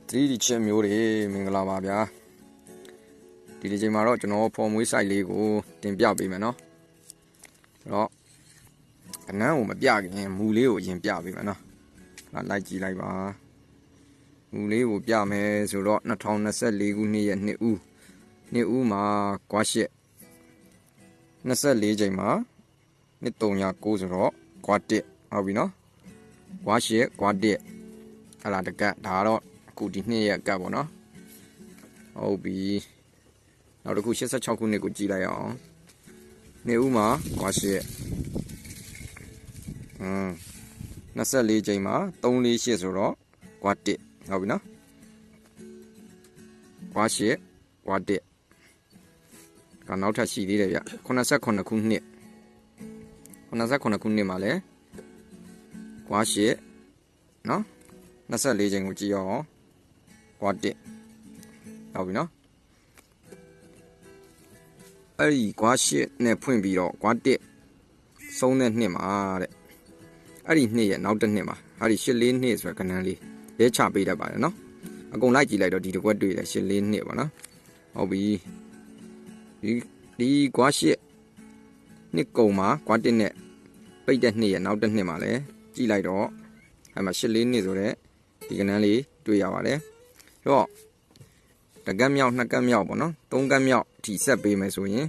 3D ချက်မျိုးတွေမင်္ဂလာပါဗျာဒီဒီချိန်မှာတော့ကျွန်တော်ဖော်မွေး site လေးကိုတင်ပြပေးမယ်နော်ဆိုတော့ကနန်းကိုမပြခင်မူလေးကိုအရင်ပြပေးမယ်နော်လိုက်ကြည့်လိုက်ပါမူလေးကိုပြမယ်ဆိုတော့2024ခုနှစ်ရဲ့နှစ်ဦးမှာကွာရှစ်24ချိန်မှာနှစ်309ဆိုတော့ကွာ1ဟုတ်ပြီနော်ကွာရှစ်ကွာ1ဟလာတကတ်ဒါတော့အခုဒီနှစ်ရဲ့ကတ်ပေါ့နော်ဟုတ်ပြီနောက်တစ်ခု86ခုနှစ်ကိုကြည့်လိုက်အောင်နှစ်ဦးမှာကွာရှစ်24ချိန်မှာ348ဆိုတော့ကွာ1ဟုတ်ပြီနော်ကွာရှစ်ကွာ1ကနောက်ထပ်ရှိသေးတယ်ဗျ89ခုနှစ်ခုနှစ်မှာလဲကွာရှစ်နော်24ချိန်ကိုကြည့်ရအောင်ကွာ1ဟုတ်ပြီနော်အဲ့ဒီကွာ8နဲ့ဖွင့်ပြီးတော့ကွာ1ဆုံးတဲ့နှစ်မှာတဲ့အဲ့ဒီနှစ်ရဲ့နောက်တစ်နှစ်မှာဟာဒီ84နှစ်ဆိုတဲ့ကဏ္ဍလေးရဲချပေးတတ်ပါတယ်နော်အကုန်လိုက်ကြည့်လိုက်တော့ဒီတစ်ခွက်တွေ့တယ်84နှစ်ပေါ့နော်ဟုတ်ပြီဒီကွာ8နှစ်ကုန်မှာကွာ1နဲ့ပိတ်တဲ့နှစ်ရဲ့နောက်တစ်နှစ်မှာလဲကြည့်လိုက်တော့အဲ့မှာ84နှစ်ဆိုတဲ့ဒီကဏ္ဍလေးတွေ့ရပါတယ်ဆိုတော့တကတ်မြောက်2ကတ်မြောက်ပေါ့နော်3ကတ်မြောက်ထိဆက်ပေးမယ်ဆိုရင်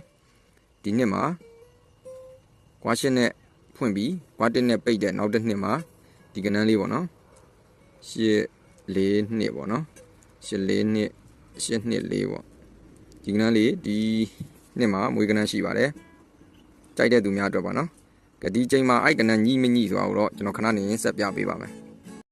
ဒီနှစ်မှာကွာရှစ်နဲ့ဖွင့်ပြီးကွာ1နဲ့ပိတ်တဲ့နောက်တစ်နှစ်မှာဒီကဏ္ဍလေးပေါ့နော်84နှစ်ပေါ့နော်84နှစ်8နှစ်4ပေါ့ဒီကဏ္ဍလေးဒီနှစ်မှာမွေးကဏ္ဍရှိပါတယ်ကြိုက်တဲ့သူများအတွက်ပါနော်ဒီချိန်မှာအဲ့ကဏ္ဍညီမညီဆိုတာကိုတော့ကျွန်တော်ခဏနေဆက်ပြပေးပါမယ်